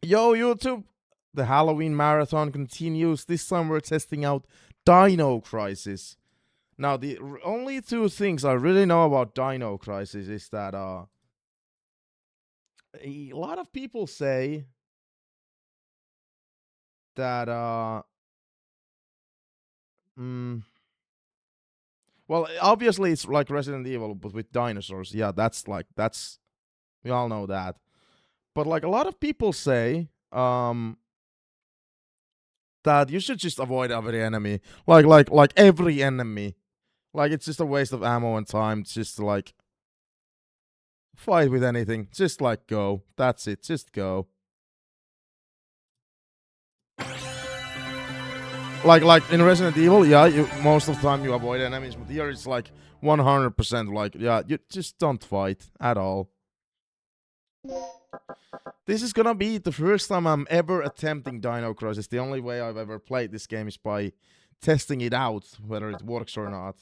Yo, YouTube! The Halloween marathon continues. This time we're testing out Dino Crisis. Now, the only two things I really know about Dino Crisis is that a lot of people say that well, obviously it's like Resident Evil but with dinosaurs. Yeah, that's we all know that. But like a lot of people say that you should just avoid every enemy. Like every enemy. Like it's just a waste of ammo and time just to like fight with anything. Just like go. That's it. Just go. Like in Resident Evil, yeah, you most of the time you avoid enemies, but here it's like 100% like, yeah, you just don't fight at all. This is gonna be the first time I'm ever attempting Dino Crisis. The only way I've ever played this game is by testing it out, whether it works or not.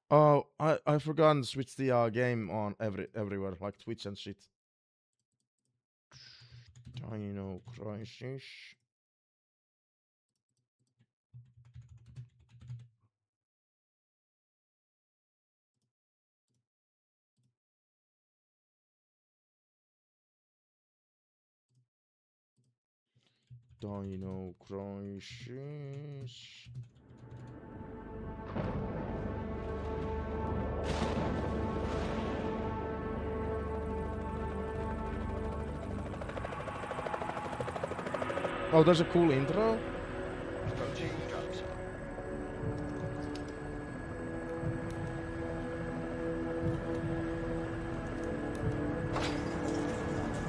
Oh, I forgot to switch the game on everywhere, like Twitch and shit. Dino Crisis. Dino Crisis. Oh, there's a cool intro.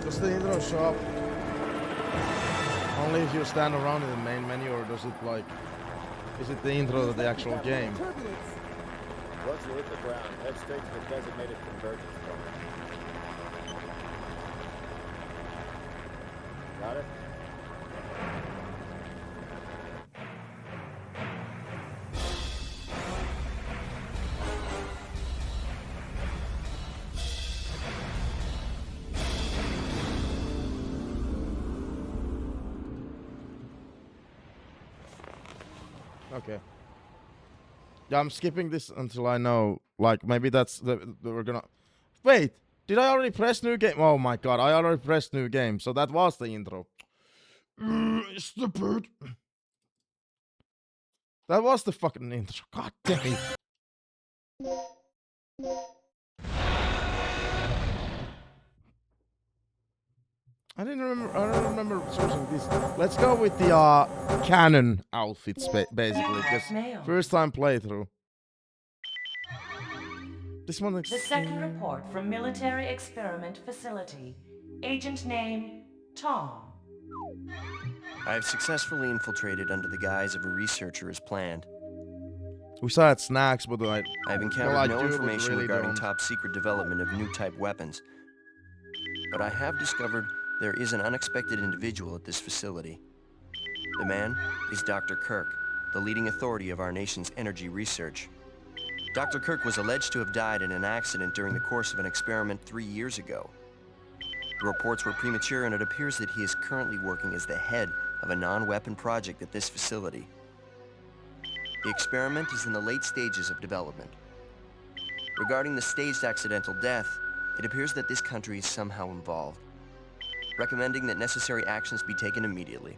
Does the intro show up only if you stand around in the main menu, or does it like, is it the intro of the actual game? Once you hit the ground, head straight to the designated convergence point. Got it? Okay. Yeah, I'm skipping this until I know. Like, maybe that's we're gonna. Wait, did I already press new game? Oh my god, I already pressed new game, so that was the intro. Stupid. That was the fucking intro. God damn it. I don't remember choosing this. Let's go with the canon outfits basically, because first time playthrough. This one looks. The second report from Military Experiment Facility. Agent name, Tom. I have successfully infiltrated under the guise of a researcher as planned. We saw at snacks, but I have encountered no information really regarding top secret development of new type weapons. But I have discovered there is an unexpected individual at this facility. The man is Dr. Kirk, the leading authority of our nation's energy research. Dr. Kirk was alleged to have died in an accident during the course of an experiment 3 years ago. The reports were premature, and it appears that he is currently working as the head of a non-weapon project at this facility. The experiment is in the late stages of development. Regarding the staged accidental death, it appears that this country is somehow involved, recommending that necessary actions be taken immediately.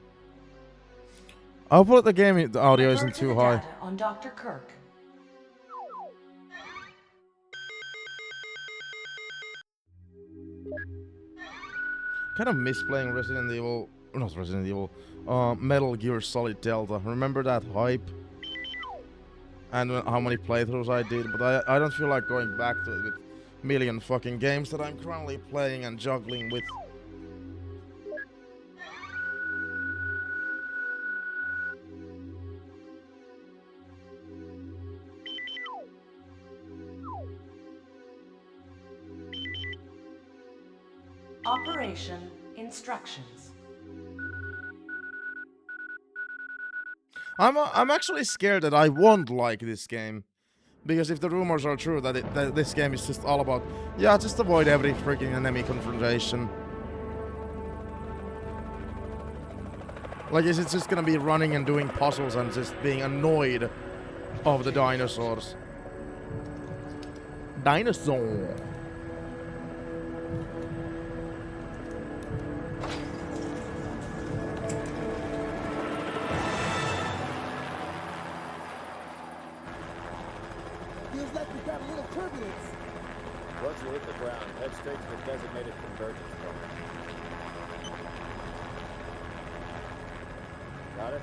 I'll put the game, the audio isn't too high. On Dr. Kirk. Kind of miss playing Resident Evil, not Resident Evil, Metal Gear Solid Delta. Remember that hype? And how many playthroughs I did, but I don't feel like going back to it with million fucking games that I'm currently playing and juggling with. Operation instructions. I'm actually scared that I won't like this game, because if the rumors are true that this game is just all about, yeah, just avoid every freaking enemy confrontation. Like, is it just gonna be running and doing puzzles and just being annoyed of the dinosaurs? Dinosaur. Feels like we got a little turbulence. Once you hit the ground, head straight to the designated convergence point. Got it?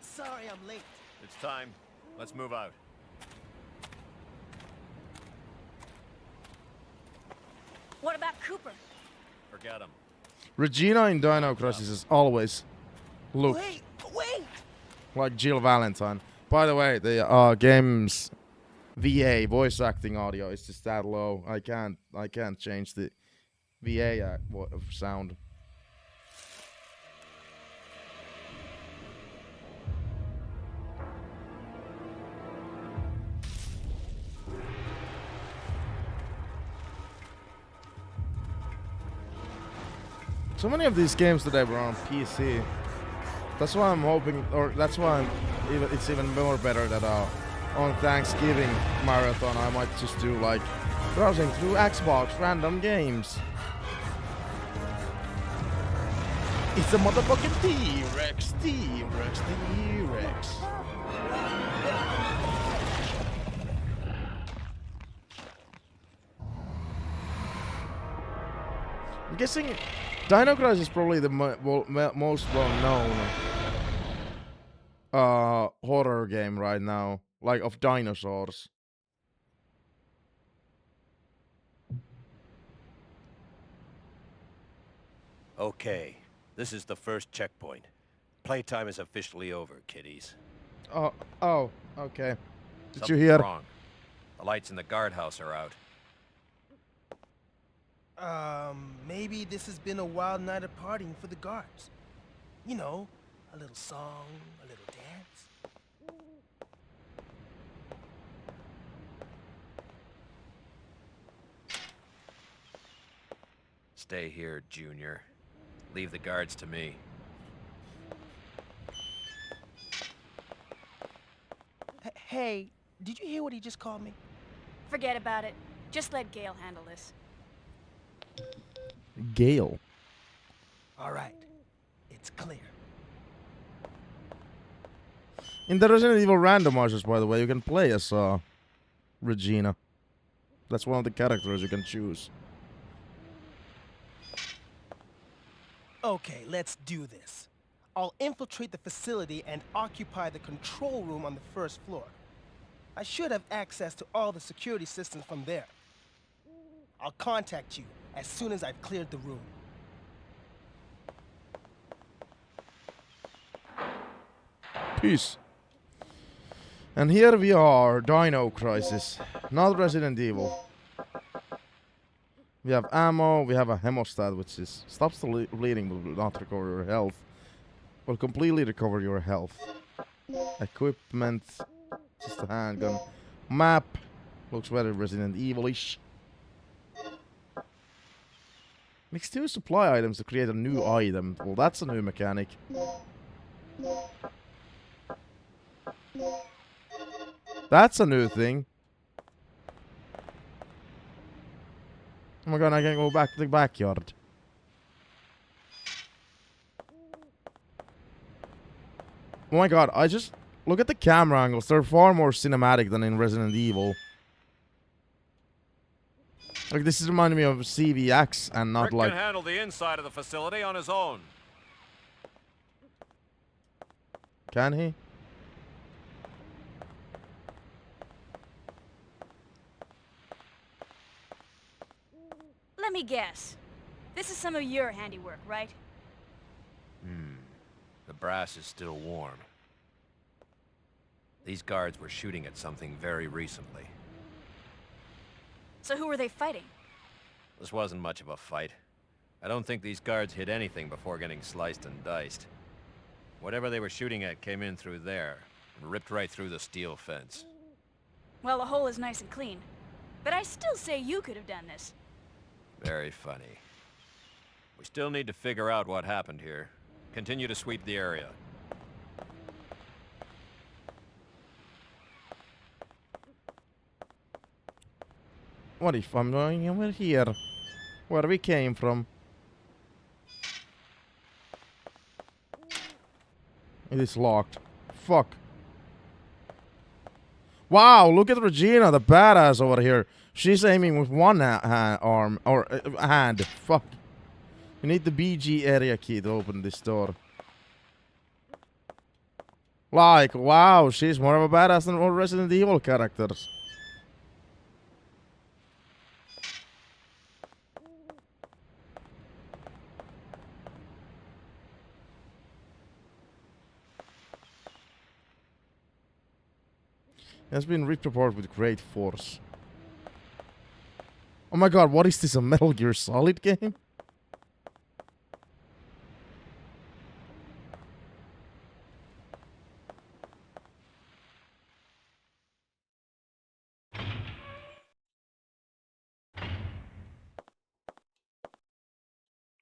Sorry I'm late. It's time. Let's move out. What about Cooper? Forget him. Regina in Dino Crisis is always look Wait! like Jill Valentine. By the way, the game's VA voice acting audio is just that low. I can't change the VA sound. So many of these games today were on PC. That's why I'm hoping, or that's why it's even more better that on Thanksgiving marathon I might just do like browsing through Xbox random games. It's a motherfucking T-Rex, T-Rex, T-Rex. I'm guessing Dino Crisis is probably the most well-known horror game right now, like of dinosaurs. Okay, this is the first checkpoint. Playtime is officially over, kiddies. Oh, okay. Did Something's you hear? wrong. The lights in the guardhouse are out. Maybe this has been a wild night of partying for the guards. You know, a little song, a little dance. Stay here, Junior. Leave the guards to me. Hey, did you hear what he just called me? Forget about it. Just let Gale handle this. Gale. All right, it's clear. In the Resident Evil randomizers, by the way, you can play as Regina. That's one of the characters you can choose. Okay, let's do this. I'll infiltrate the facility and occupy the control room on the first floor. I should have access to all the security systems from there. I'll contact you as soon as I've cleared the room. Peace. And here we are, Dino Crisis, not Resident Evil. We have ammo, we have a hemostat which is stops the bleeding but will not recover your health. Will completely recover your health. Equipment, just a handgun. Map, looks very Resident Evil-ish. Mix 2 supply items to create a new item. Well, that's a new mechanic. That's a new thing. Oh my god, I can go back to the backyard. Oh my god, I just... Look at the camera angles. They're far more cinematic than in Resident Evil. Like, this is reminding me of CVX and not Rick like... can handle the inside of the facility on his own. Can he? Let me guess. This is some of your handiwork, right? The brass is still warm. These guards were shooting at something very recently. So who were they fighting? This wasn't much of a fight. I don't think these guards hit anything before getting sliced and diced. Whatever they were shooting at came in through there, and ripped right through the steel fence. Well, the hole is nice and clean. But I still say you could have done this. Very funny. We still need to figure out what happened here. Continue to sweep the area. What if I'm going over here? Where we came from? It is locked. Fuck. Wow, look at Regina, the badass over here. She's aiming with one arm, or hand. Fuck. You need the BG area key to open this door. Like, wow, she's more of a badass than all Resident Evil characters. It has been ripped apart with great force. Oh my god, what is this, a Metal Gear Solid game?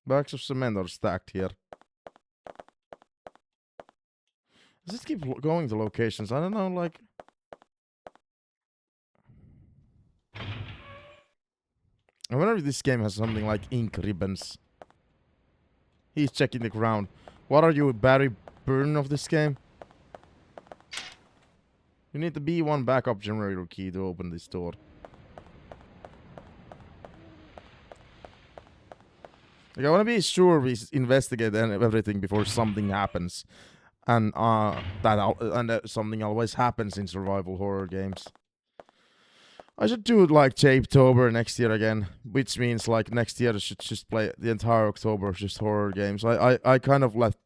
Bags of cement are stacked here. Does it keep going to locations? I don't know, like... I wonder if this game has something like ink ribbons. He's checking the ground. What are you, Barry Byrne of this game? You need the B1 backup generator key to open this door. Like, I want to be sure we investigate everything before something happens. And something always happens in survival horror games. I should do it like Jape-tober next year again, which means like next year I should just play the entire October just horror games. I kind of left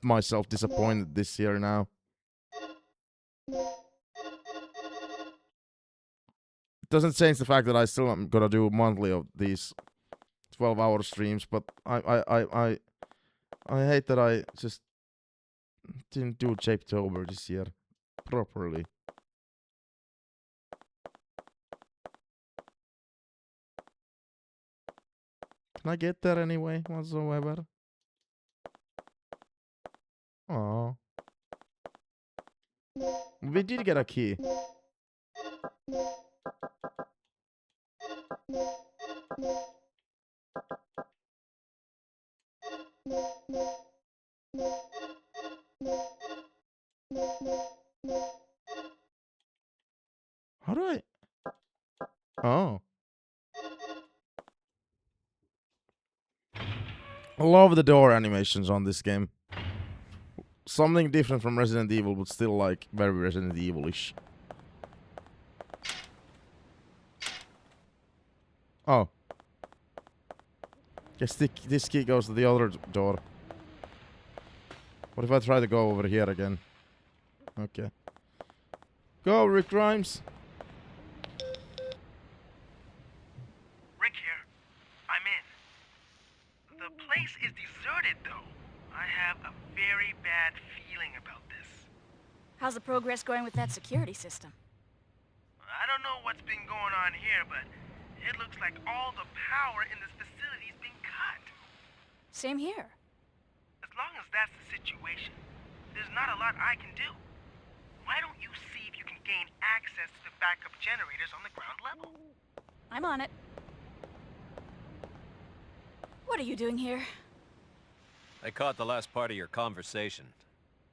myself disappointed this year now. It doesn't change the fact that I still am gonna do monthly of these 12-hour streams, but I hate that I just didn't do Jape-tober this year properly. Can I get there anyway, whatsoever? Oh, we did get a key. How do I? Oh. I love the door animations on this game. Something different from Resident Evil, but still like very Resident Evil-ish. Oh. Guess this key goes to the other door. What if I try to go over here again? Okay. Go, Rick Grimes. Rick here. I'm in. The place is deserted, though. I have a very bad feeling about this. How's the progress going with that security system? I don't know what's been going on here, but it looks like all the power in this facility is being cut. Same here. As long as that's the situation, there's not a lot I can do. Why don't you see if you can gain access to the backup generators on the ground level? I'm on it. What are you doing here? I caught the last part of your conversation.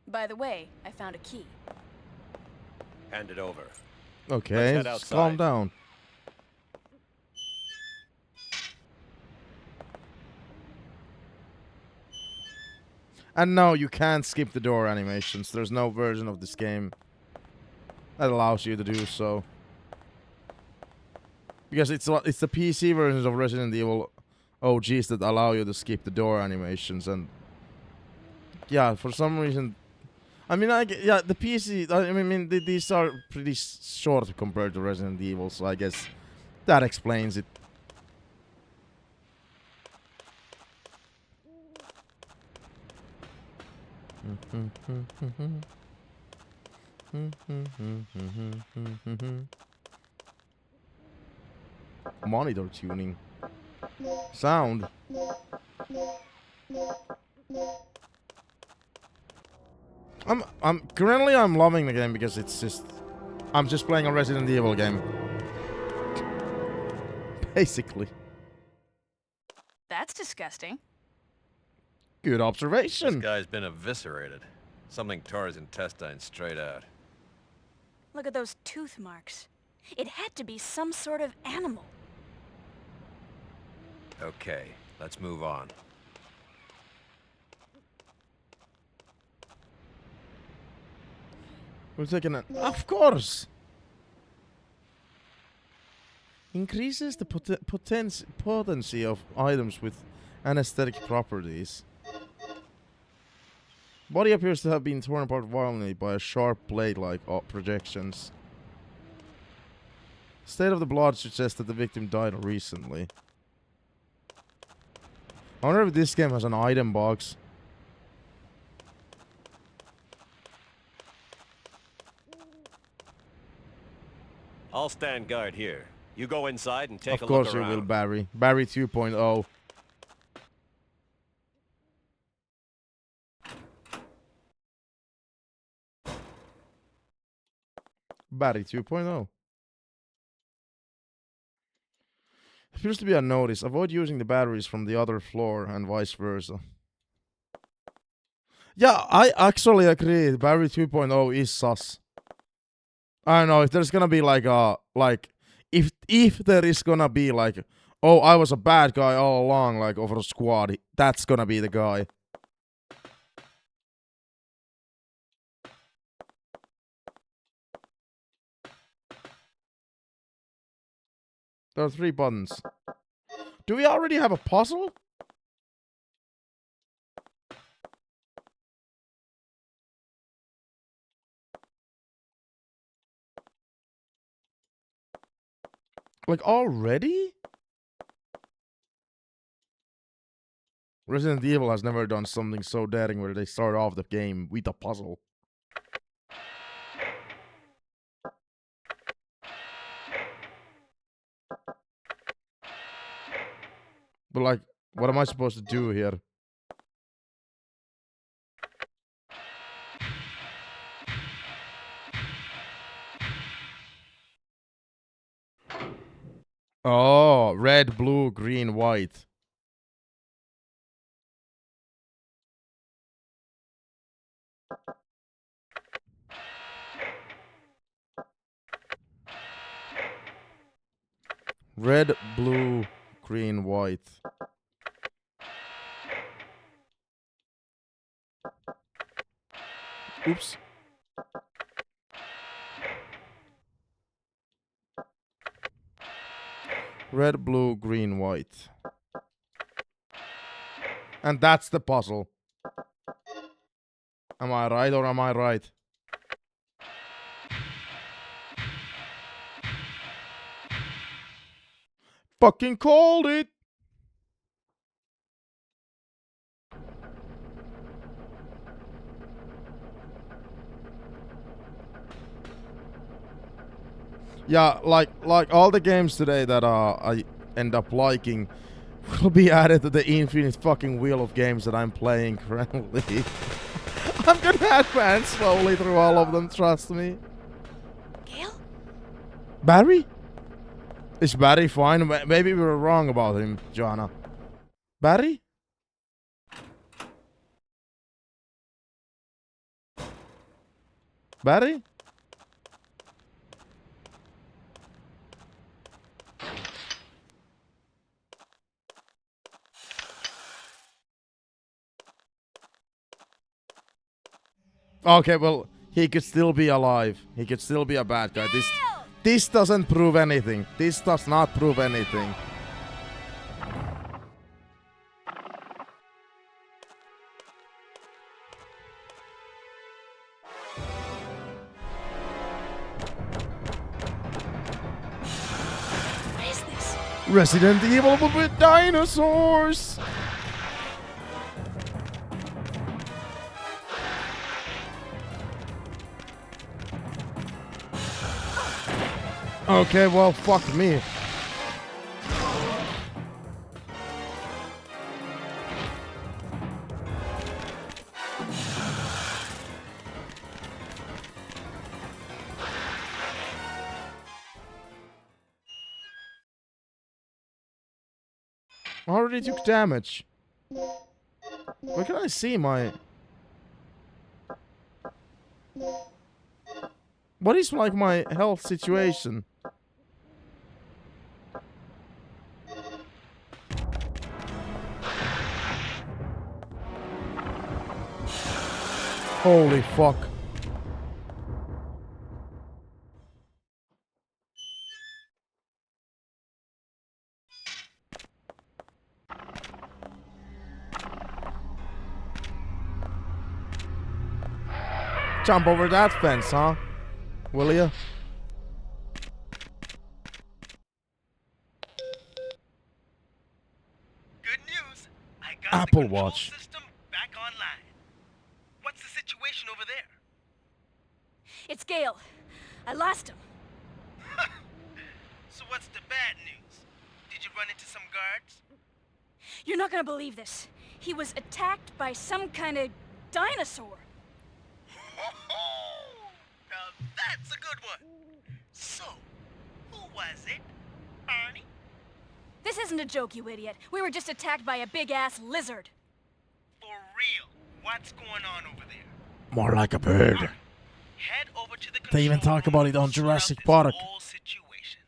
By the way, I found a key. Hand it over. Okay, Let's head just calm outside. down. And no, you can't skip the door animations. There's no version of this game that allows you to do so. Because it's the PC versions of Resident Evil OGs that allow you to skip the door animations, and yeah, for some reason, I mean, yeah, the PC. I mean, these are pretty short compared to Resident Evil, so I guess That explains it. Monitor tuning. Sound. Currently I'm loving the game because it's just I'm just playing a Resident Evil game. Basically. That's disgusting. Good observation. This guy's been eviscerated. Something tore his intestines straight out. Look at those tooth marks. It had to be some sort of animal. Okay, let's move on. We're taking it. Of course. Increases the potency of items with anesthetic properties. Body appears to have been torn apart violently by a sharp blade-like projections. State of the blood suggests that the victim died recently. I wonder if this game has an item box. I'll stand guard here. You go inside and take a Of look course you around. will, Barry. Barry 2.0. Barry 2.0. Appears to be a notice. Avoid using the batteries from the other floor and vice versa. Yeah, I actually agree. Barry 2.0 is sus. I don't know if there's gonna be like a if there is gonna be like, oh, I was a bad guy all along, like over a squad, that's gonna be the guy. There are 3 buttons. Do we already have a puzzle? Like, already? Resident Evil has never done something so daring where they start off the game with a puzzle. But like, what am I supposed to do here? Oh, red, blue, green, white. Red, blue, green, white. Oops. Red, blue, green, white. And that's the puzzle. Am I right or am I right? Fucking called it! Yeah, like all the games today that I end up liking will be added to the infinite fucking wheel of games that I'm playing currently. I'm gonna advance slowly through all of them, trust me. Gale? Barry? Is Barry fine? Maybe we were wrong about him, Joanna. Barry? Barry? Okay, well, he could still be alive. He could still be a bad guy. This doesn't prove anything. This does not prove anything. What is Resident Evil but with dinosaurs! Okay, well, fuck me. I already took damage. Where can I see my... What is like my health situation? Holy fuck. Jump over that fence, huh? Will ya? Good news. I got Apple the control Watch. system back online. What's the situation over there? It's Gale. I lost him. So what's the bad news? Did you run into some guards? You're not gonna believe this. He was attacked by some kind of dinosaur. Now that's a good one. So, who was it? Barney? This isn't a joke, you idiot. We were just attacked by a big-ass lizard. For real? What's going on over there? More like a bird. Head over to the They even control talk room about it on and sort out Jurassic this Park. whole situation.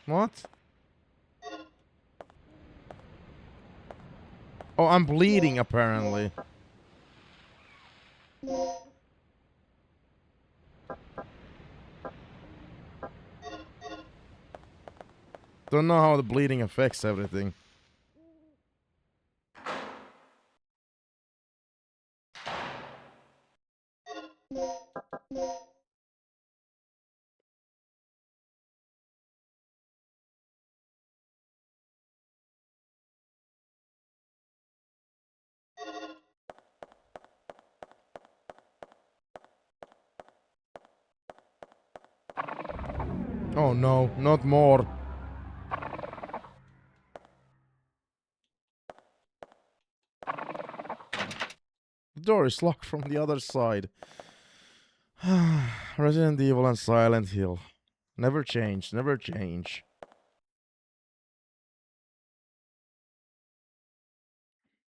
What? Oh, I'm bleeding apparently. Don't know how the bleeding affects everything. Oh no, not more. The door is locked from the other side. Resident Evil and Silent Hill. Never change, never change.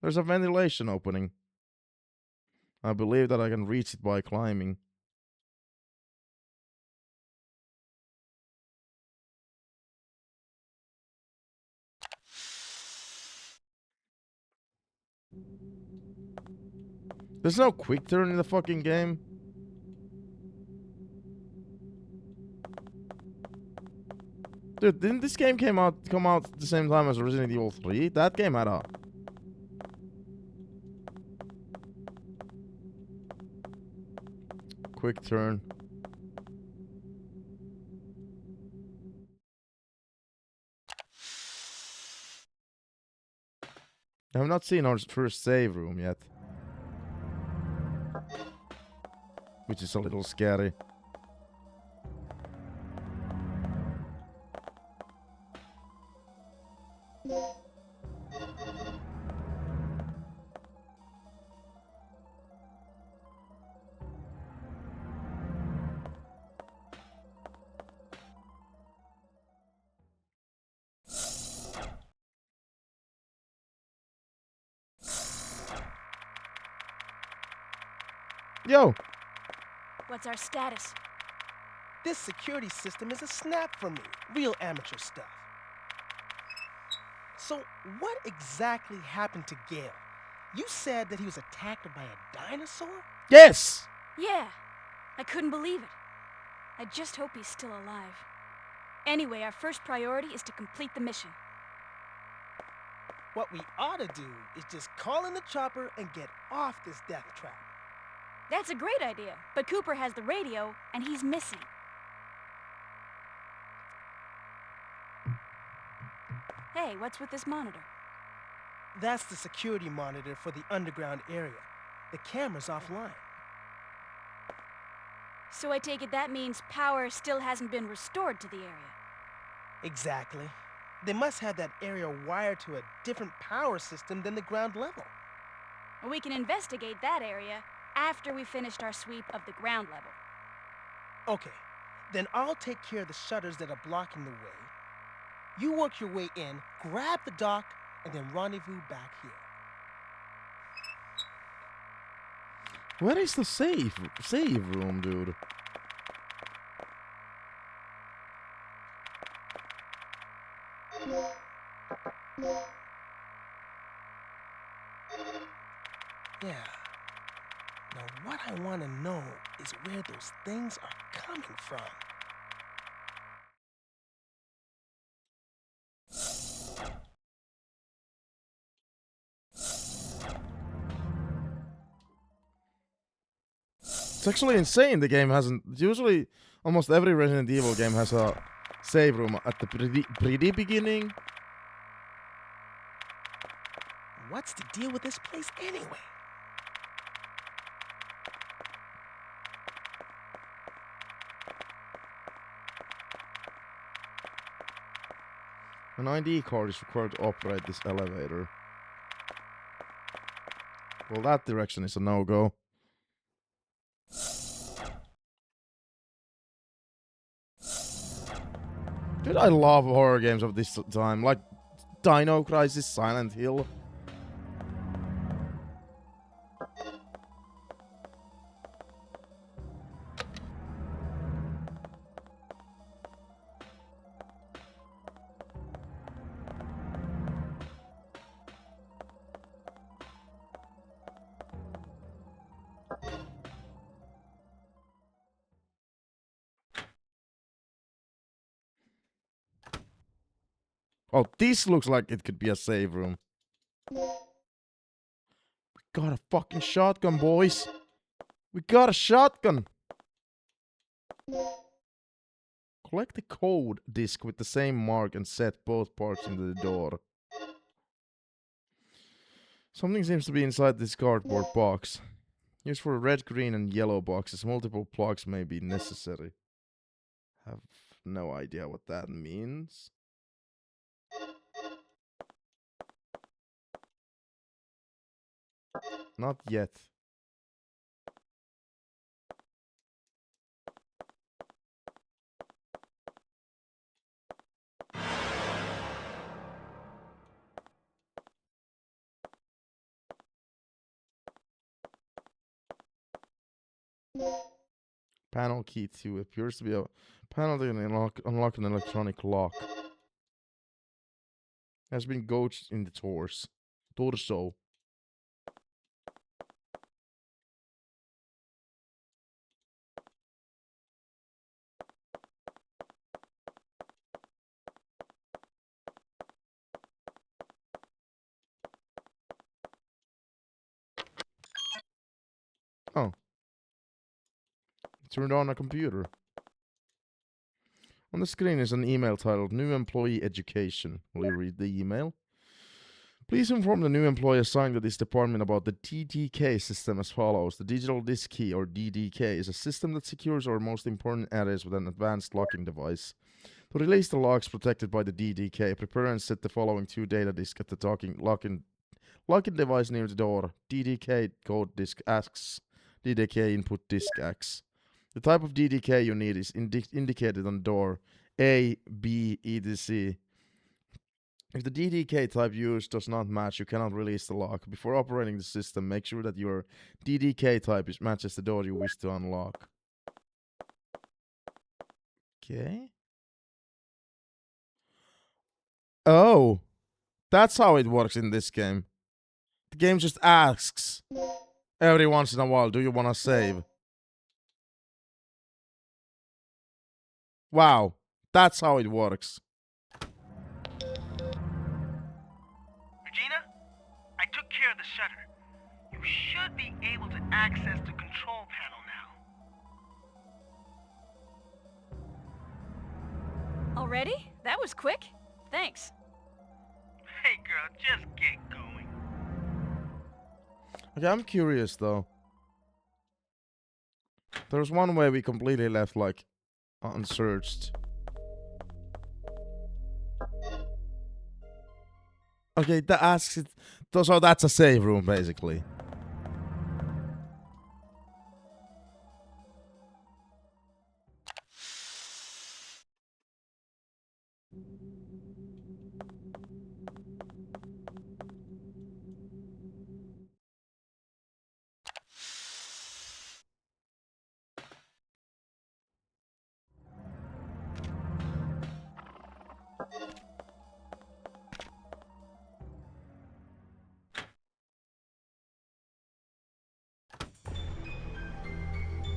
There's a ventilation opening. I believe that I can reach it by climbing. There's no quick turn in the fucking game. Dude, didn't this game come out at the same time as Resident Evil 3? That game had a quick turn. I have not seen our first save room yet. Which is a little scary. Yo! What's our status? This security system is a snap for me. Real amateur stuff. So, what exactly happened to Gale? You said that he was attacked by a dinosaur? Yes! Yeah, I couldn't believe it. I just hope he's still alive. Anyway, our first priority is to complete the mission. What we ought to do is just call in the chopper and get off this death trap. That's a great idea, but Cooper has the radio, and he's missing. Hey, what's with this monitor? That's the security monitor for the underground area. The camera's offline. So I take it that means power still hasn't been restored to the area. Exactly. They must have that area wired to a different power system than the ground level. We can investigate that area after we finished our sweep of the ground level. Okay, then I'll take care of the shutters that are blocking the way. You work your way in, grab the dock, and then rendezvous back here. Where is the save room, dude? Yeah. Now what I want to know is where those things are coming from. It's actually insane the game hasn't... Usually, almost every Resident Evil game has a save room at the pretty beginning. What's the deal with this place anyway? An ID card is required to operate this elevator. Well, that direction is a no-go. Dude, I love horror games of this time, like Dino Crisis, Silent Hill. Oh, this looks like it could be a save room. We got a fucking shotgun, boys. We got a shotgun. Collect the code disc with the same mark and set both parts into the door. Something seems to be inside this cardboard box. Used for red, green, and yellow boxes. Multiple plugs may be necessary. Have no idea what that means. Not yet. Panel key 2 appears to be a panel that can unlock an electronic lock. Has been gouged in the torso. Oh. Turned on a computer. On the screen is an email titled New Employee Education. Will you read the email? Please inform the new employee assigned to this department about the DDK system as follows. The Digital Disk Key, or DDK, is a system that secures our most important areas with an advanced locking device. To release the locks protected by the DDK, prepare and set the following 2 data disks at the locking device near the door. DDK code disk X, DDK input disk X. The type of DDK you need is indicated on the door. A, B, etc. If the DDK type used does not match, you cannot release the lock. Before operating the system, make sure that your DDK type matches the door you wish to unlock. Okay. Oh, that's how it works in this game. The game just asks every once in a while, do you want to save? Wow, that's how it works. Regina, I took care of the shutter. You should be able to access the control panel now. Already? That was quick. Thanks. Hey girl, just get going. Okay, I'm curious though. There's one way we completely left like unsearched. Okay, that asks it. So that's a save room basically.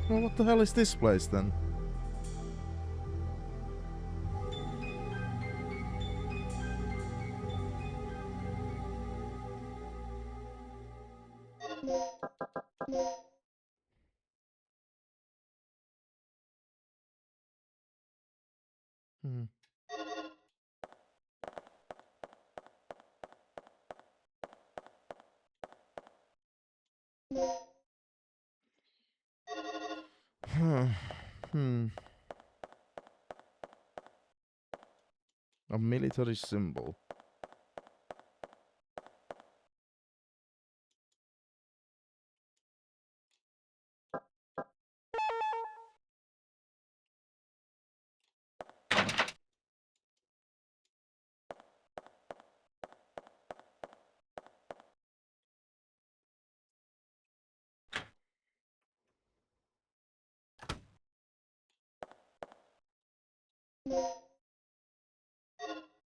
Well, what the hell is this place then? Hmm. Hmm. A military symbol.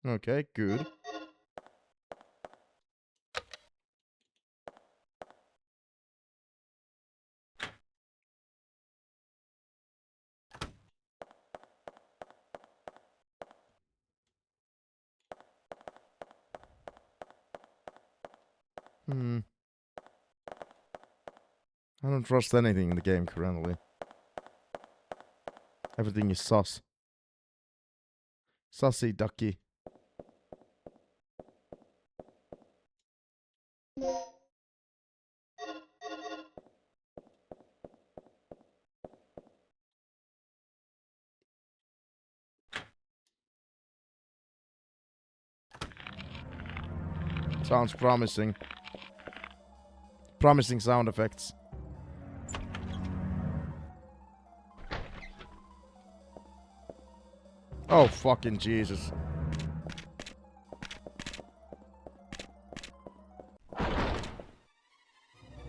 Okay, good. Hmm. I don't trust anything in the game currently. Everything is sus. Sussy ducky. Sounds promising. Promising sound effects. Oh, fucking Jesus.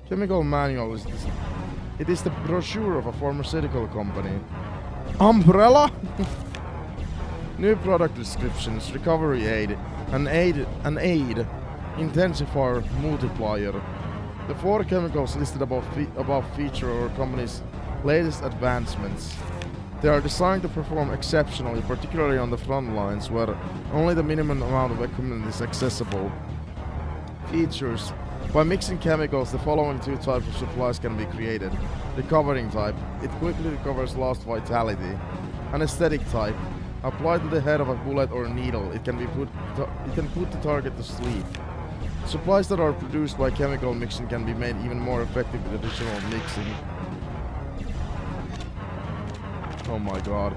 Chemical manual is this. It is the brochure of a pharmaceutical company. Umbrella? New product descriptions, recovery aid, an aid, intensifier, multiplier. The 4 chemicals listed above feature our company's latest advancements. They are designed to perform exceptionally, particularly on the front lines where only the minimum amount of equipment is accessible. Features. By mixing chemicals, the following 2 types of supplies can be created. Recovering type. It quickly recovers lost vitality. Anesthetic type. Applied to the head of a bullet or needle, it can put the target to sleep. Supplies that are produced by chemical mixing can be made even more effective with additional mixing. Oh my god.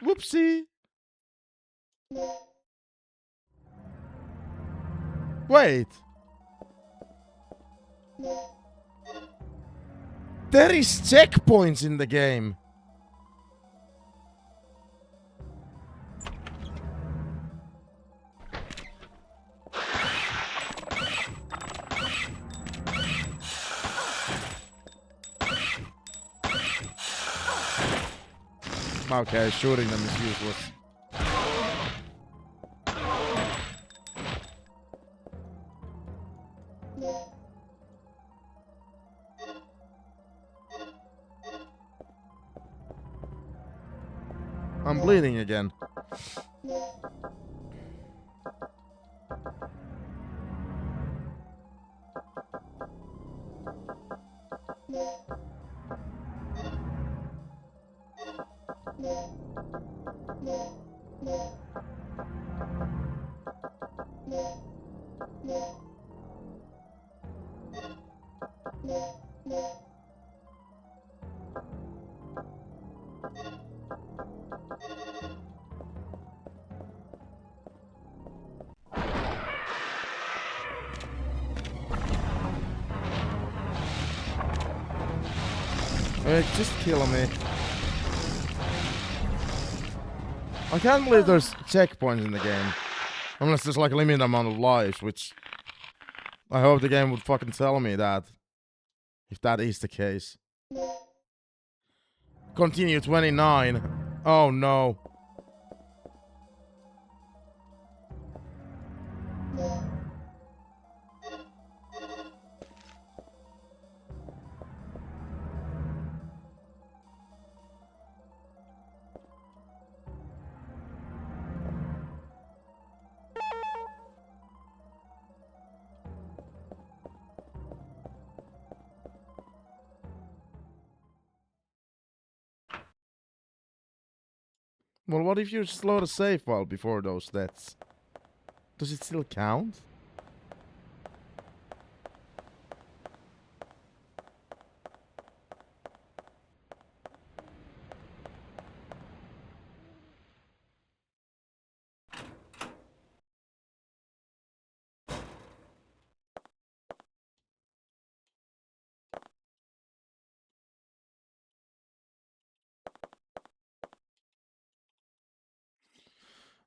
Whoopsie. Wait. There is checkpoints in the game. Okay, shooting them is useless. I'm bleeding again. Just kill me. I can't believe there's checkpoints in the game. Unless there's like a limited amount of lives, which I hope the game would fucking tell me that. If that is the case. Continue 29. Oh no. Well, what if you slow the save file before those deaths? Does it still count?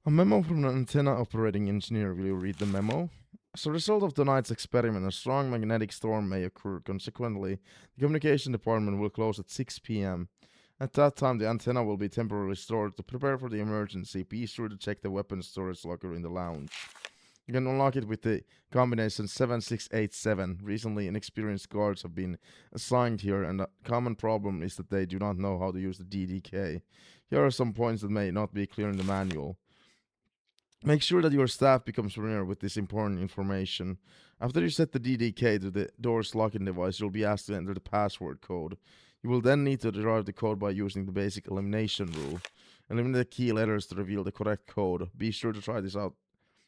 A memo from an antenna operating engineer. Will you read the memo? As a result of tonight's experiment, a strong magnetic storm may occur. Consequently, the communication department will close at 6 p.m. At that time, the antenna will be temporarily stored. To prepare for the emergency, be sure to check the weapons storage locker in the lounge. You can unlock it with the combination 7687. Recently, inexperienced guards have been assigned here, and a common problem is that they do not know how to use the DDK. Here are some points that may not be clear in the manual. Make sure that your staff becomes familiar with this important information. After you set the DDK to the door's locking device, you'll be asked to enter the password code. You will then need to derive the code by using the basic elimination rule. Eliminate the key letters to reveal the correct code. Be sure to try this out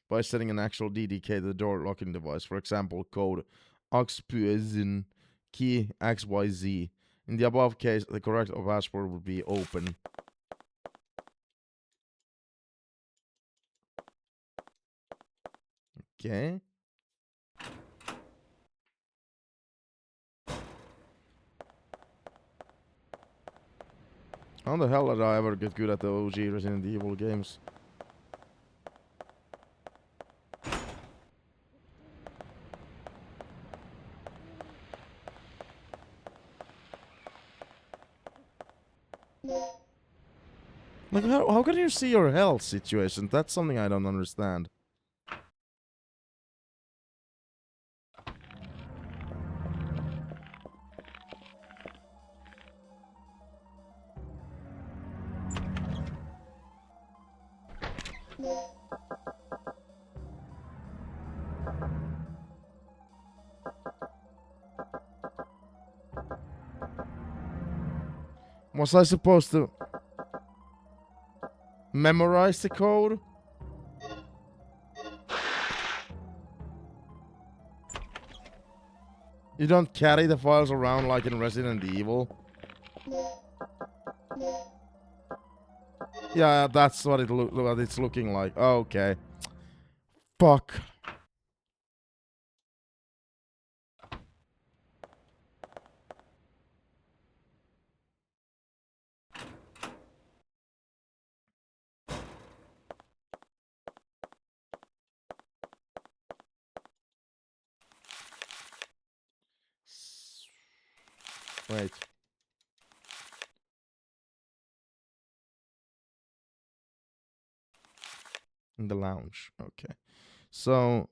by setting an actual DDK to the door locking device. For example, code oxpuezin key XYZ. In the above case, the correct password would be open. Okay. How the hell did I ever get good at the OG Resident Evil games? Like, how can you see your health situation? That's something I don't understand. Was I supposed to memorize the code? You don't carry the files around like in Resident Evil? Yeah, that's what it's looking like. Okay. Fuck. Wait. In the lounge. Okay. So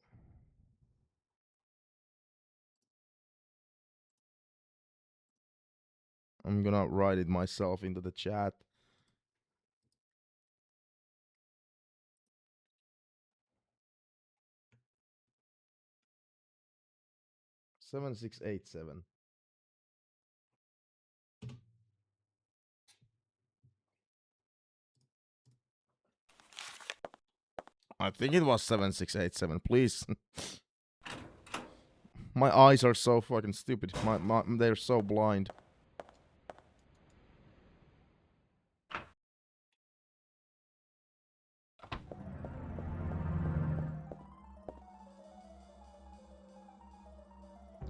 I'm gonna write it myself into the chat. Seven 687. I think it was 7687. Please. My eyes are so fucking stupid. They're so blind.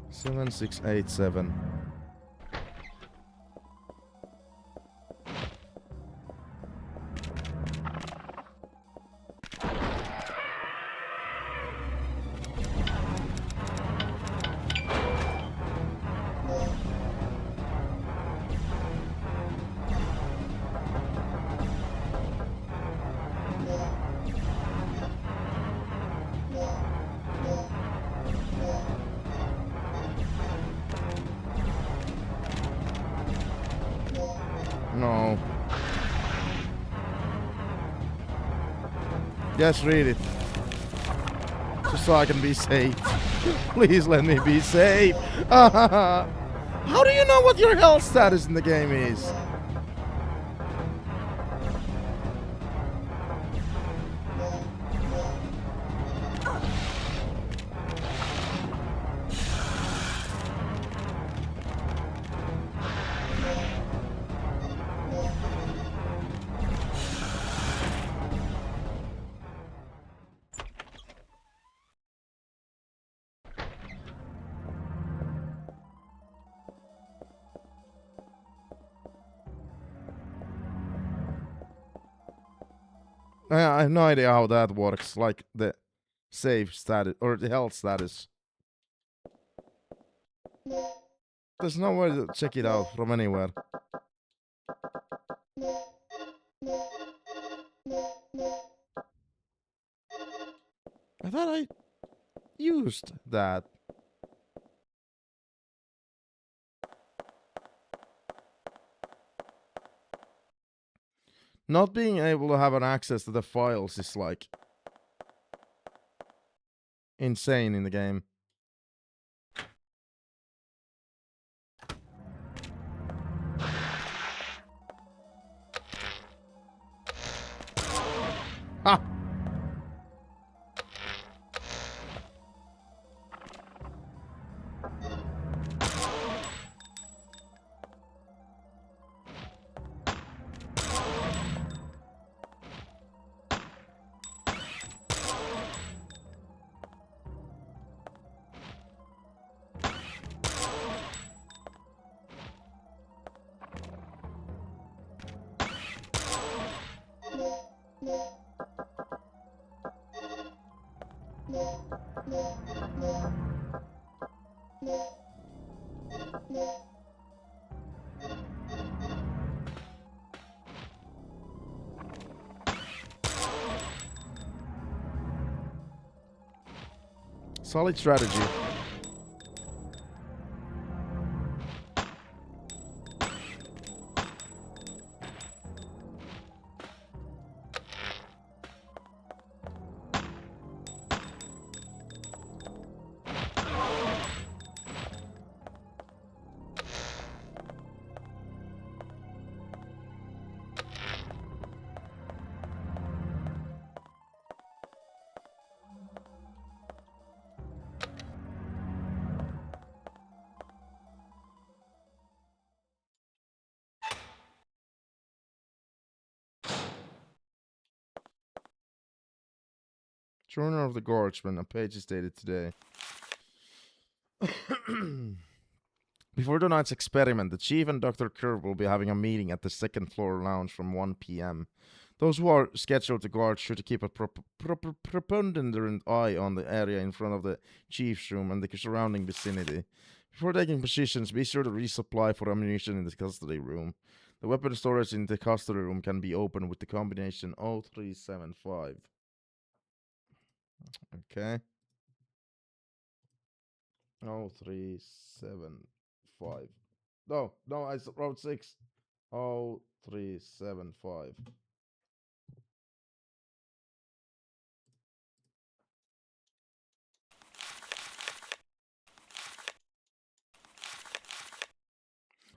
Seven 687. No. Just read it. Just so I can be safe. Please let me be safe. How do you know what your health status in the game is? I have no idea how that works, like the save status or the health status. There's no way to check it out from anywhere. I thought I used that. Not being able to have an access to the files is like insane in the game. Ha! Solid strategy. Journal of the Guardsman. A page is dated today. Before tonight's experiment, the Chief and Dr. Kerr will be having a meeting at the second floor lounge from 1 p.m. Those who are scheduled to guard should keep a preponderant eye on the area in front of the Chief's room and the surrounding vicinity. Before taking positions, be sure to resupply for ammunition in the custody room. The weapon storage in the custody room can be opened with the combination 0375. Okay. 0375. No, I wrote 6. 0375.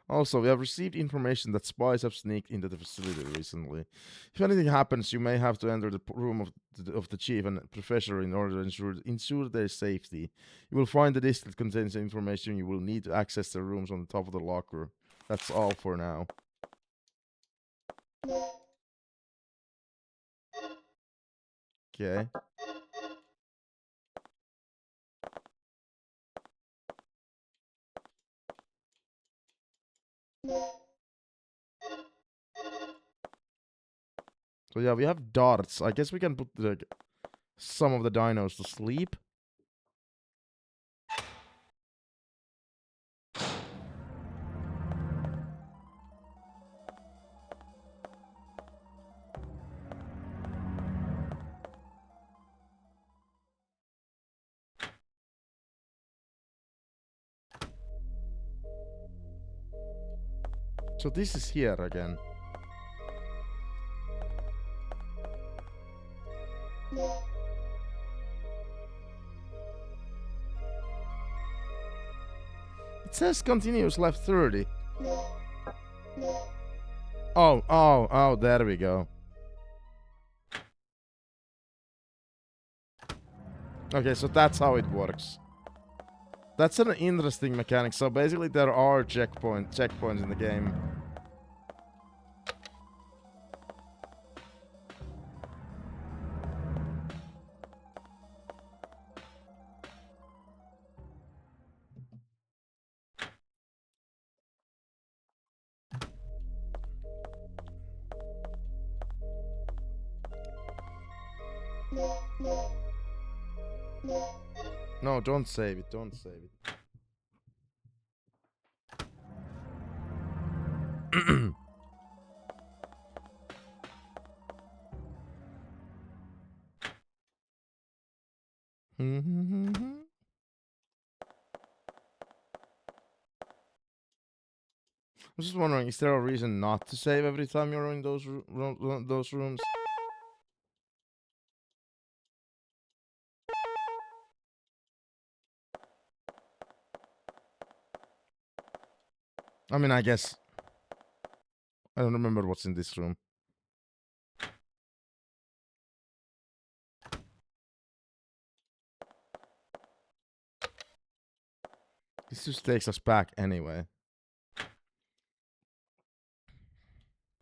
Also, we have received information that spies have sneaked into the facility recently. If anything happens, you may have to enter the room of the chief and professor in order to ensure their safety. You will find the disk that contains the information you will need to access the rooms on the top of the locker. That's all for now. Okay. So yeah, we have darts. I guess we can put some of the dinos to sleep. So this is here again. It says continuous left 30. Oh, there we go. Okay, so that's how it works. That's an interesting mechanic. So basically there are checkpoints in the game. No, don't save it, don't save it. I'm just wondering, is there a reason not to save every time you're in those rooms? I mean, I guess I don't remember what's in this room. This just takes us back anyway.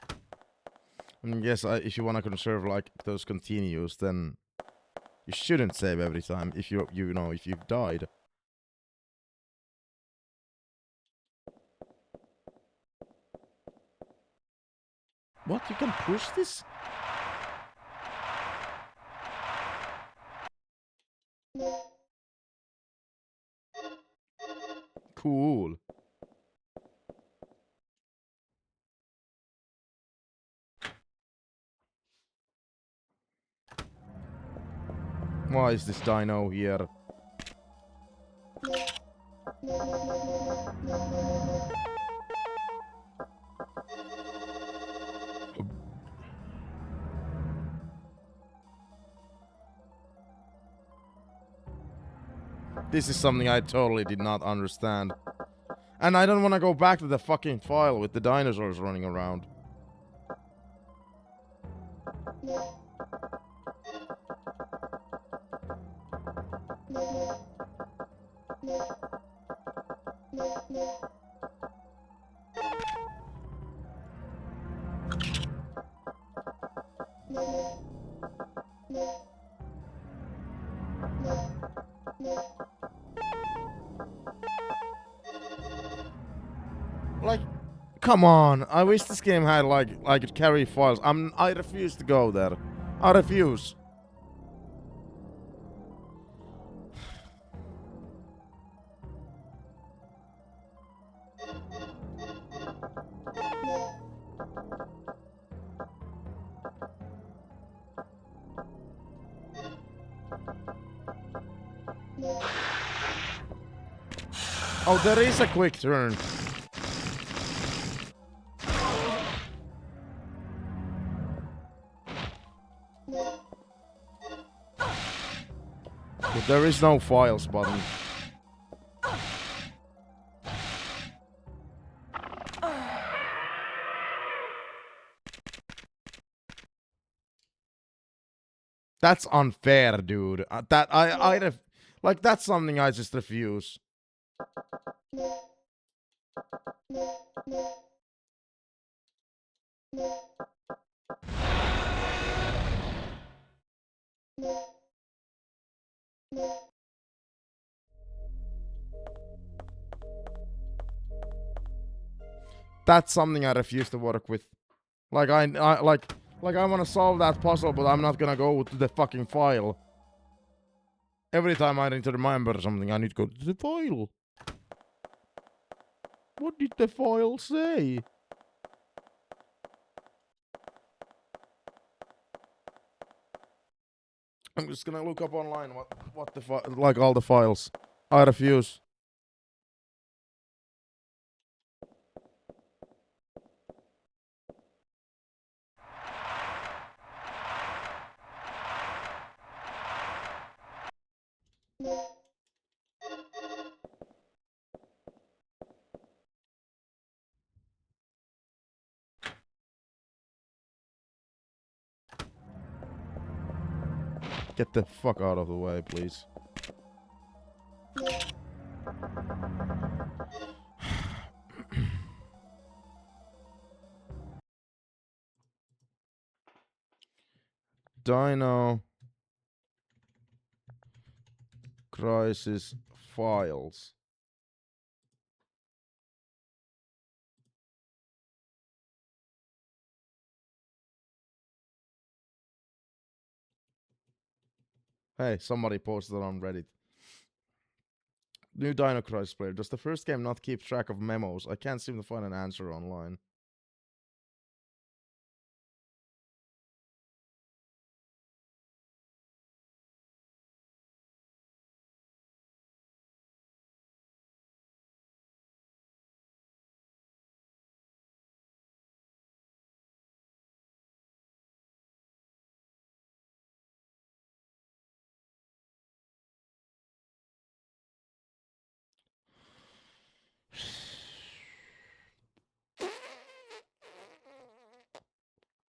I mean, yes, if you want to conserve like those continues, then you shouldn't save every time if you know if you've died. What? You can push this? Cool. Why is this dino here? This is something I totally did not understand. And I don't want to go back to the fucking file with the dinosaurs running around. Like, come on. I wish this game had like I could carry files. I refuse to go there. I refuse. Oh, there is a quick turn. But there is no files button. That's unfair, dude. That like that's something I just refuse. That's something I refuse to work with. Like I want to solve that puzzle, but I'm not gonna go to the fucking file. Every time I need to remember something, I need to go to the file. What did the file say? I'm just gonna look up online what the like all the files. I refuse. Get the fuck out of the way, please. Dino crisis files. Hey, somebody posted it on Reddit. New Dino Crisis player. Does the first game not keep track of memos? I can't seem to find an answer online.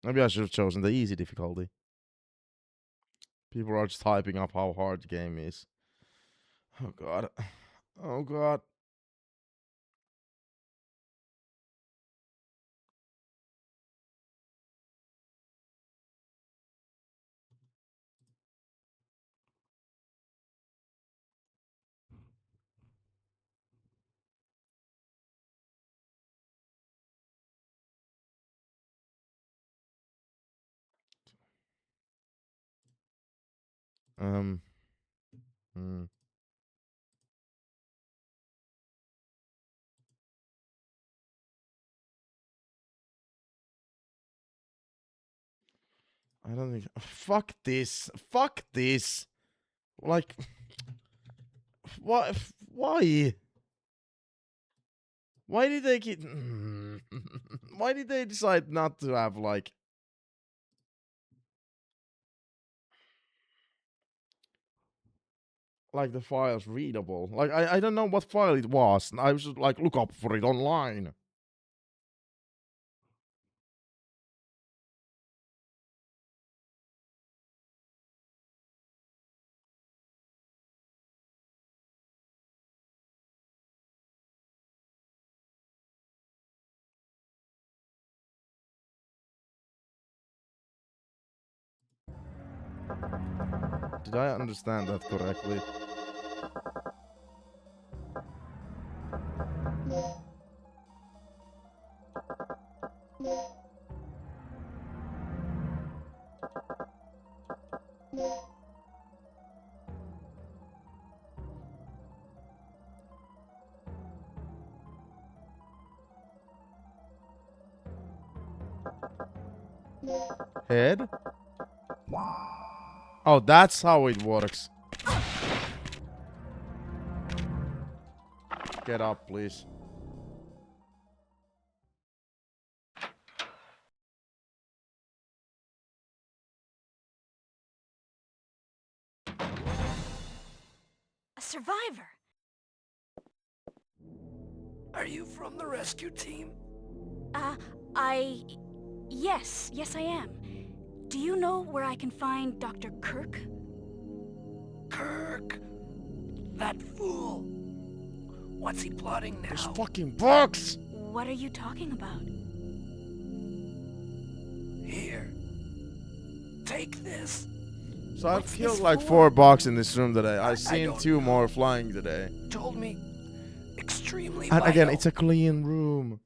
Maybe I should have chosen the easy difficulty. People are just hyping up how hard the game is. Oh god. Oh god. Hmm. I don't think. Fuck this. Fuck this. Like, what? Why? Why did they get? Why did they decide not to have like? Like the files readable. Like I don't know what file it was. I was just like look up for it online. Did I understand that correctly? Head? Oh, that's how it works. Get up, please. A survivor. Are you from the rescue team? Yes, I am. Do you know where I can find Dr. Kirk? Kirk! That fool! What's he plotting now? Those fucking bugs! What are you talking about? Here. Take this. So I've What's killed this like for? 4 bugs in this room today. I've I seen don't 2 know. more flying today. Told me extremely And again, vital. it's a clean room.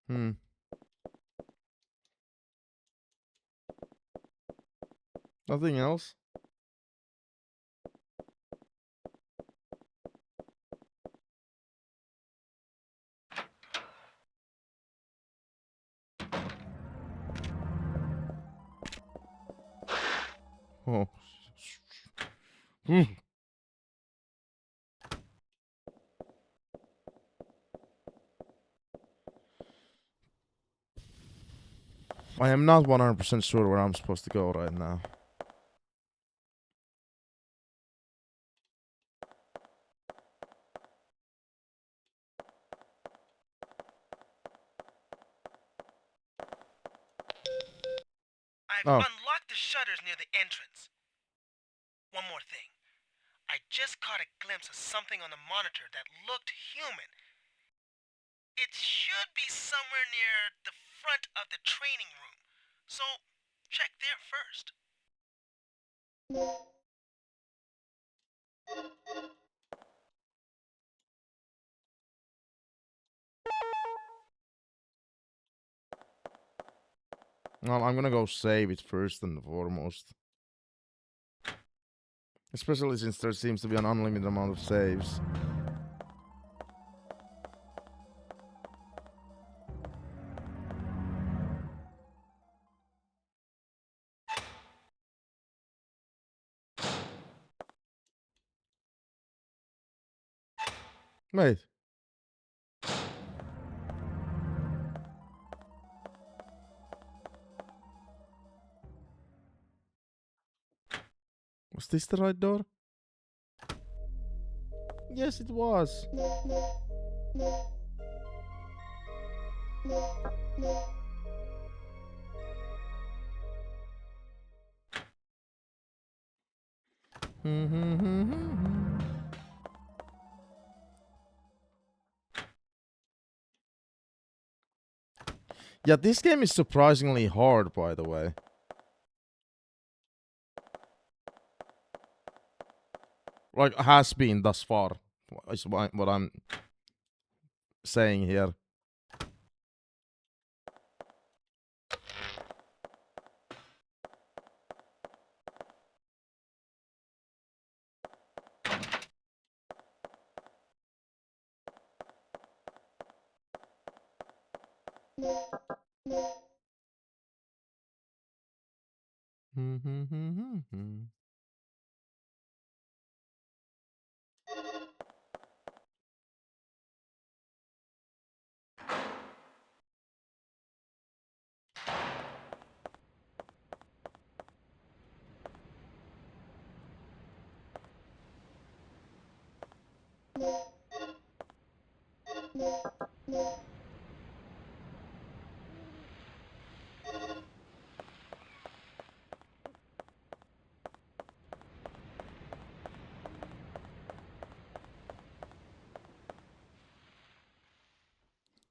Hmm. Nothing else? Oh. Hmm. I am not 100% sure where I'm supposed to go right now. I've Oh. unlocked the shutters near the entrance. One more thing. I just caught a glimpse of something on the monitor that looked human. It should be somewhere near the front of the training room. So, check there first. Well, I'm gonna go save it first and foremost. Especially since there seems to be an unlimited amount of saves. Wait. Was this the right door? Yes, it was. Yeah, this game is surprisingly hard, by the way. Like, has been thus far. Is what I'm saying here.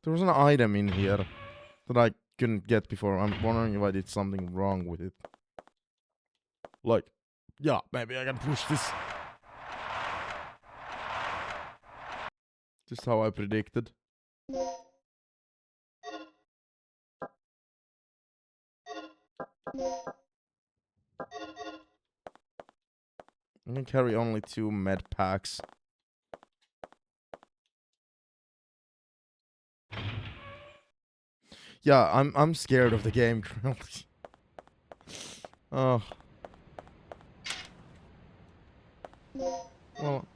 There was an item in here that I couldn't get before. I'm wondering if I did something wrong with it. Like, yeah, maybe I can push this. Just how I predicted. I can carry only 2 med packs. Yeah, I'm scared of the game currently. Oh. Well.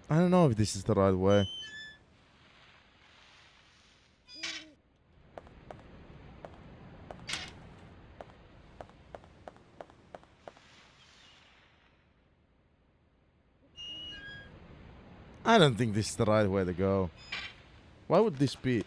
I don't know if this is the right way. I don't think this is the right way to go. Why would this be?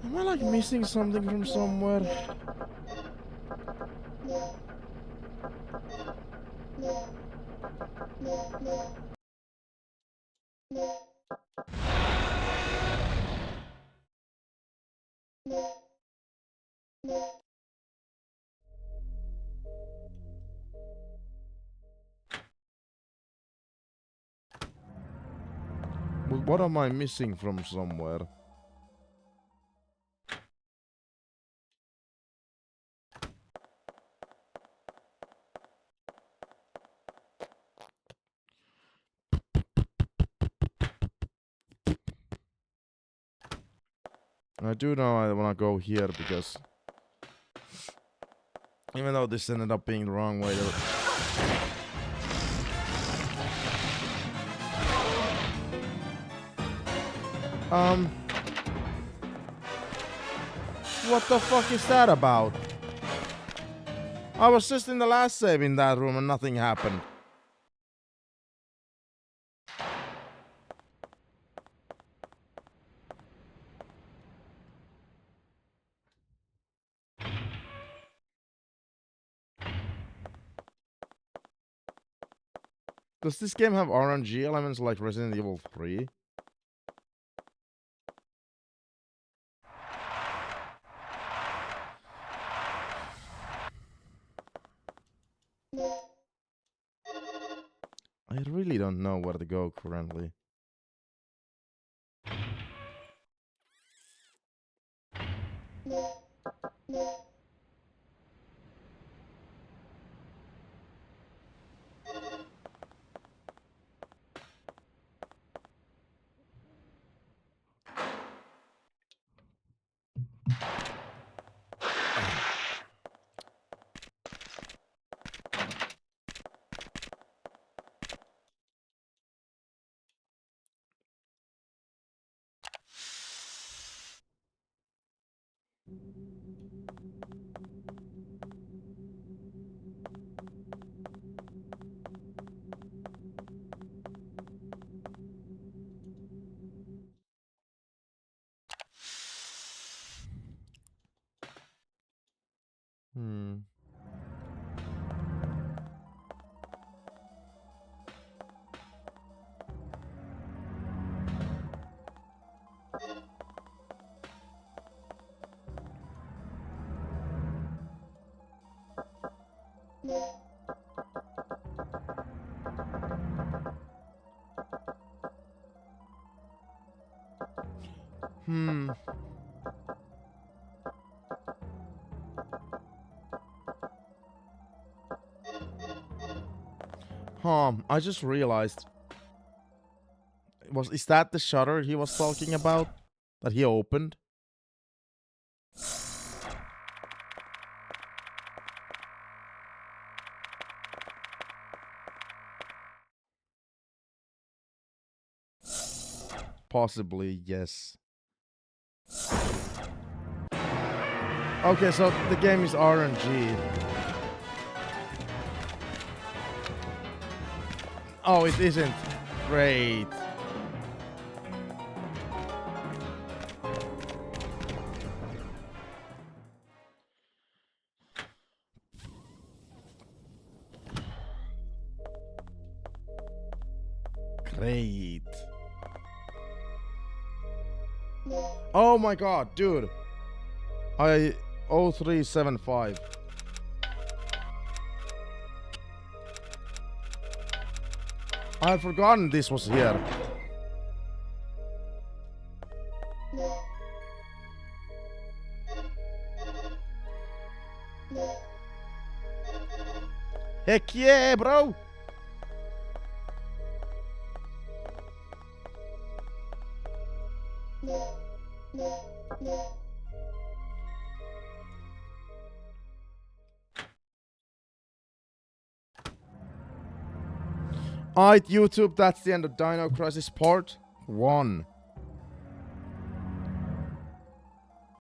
Am I like missing something from somewhere? But what am I missing from somewhere? I do know I wanna go here because even though this ended up being the wrong way to... What the fuck is that about? I was just in the last save in that room and nothing happened. Does this game have RNG elements like Resident Evil 3? I really don't know where to go currently. Hmm. Hmm. I just realized. Is that the shutter he was talking about? That he opened? Possibly, yes. Okay, so the game is RNG. Oh, it isn't. Great. Great. Oh my god, dude. 0375. I had forgotten this was here. Heck yeah, bro! Alright, YouTube, that's the end of Dino Crisis Part 1.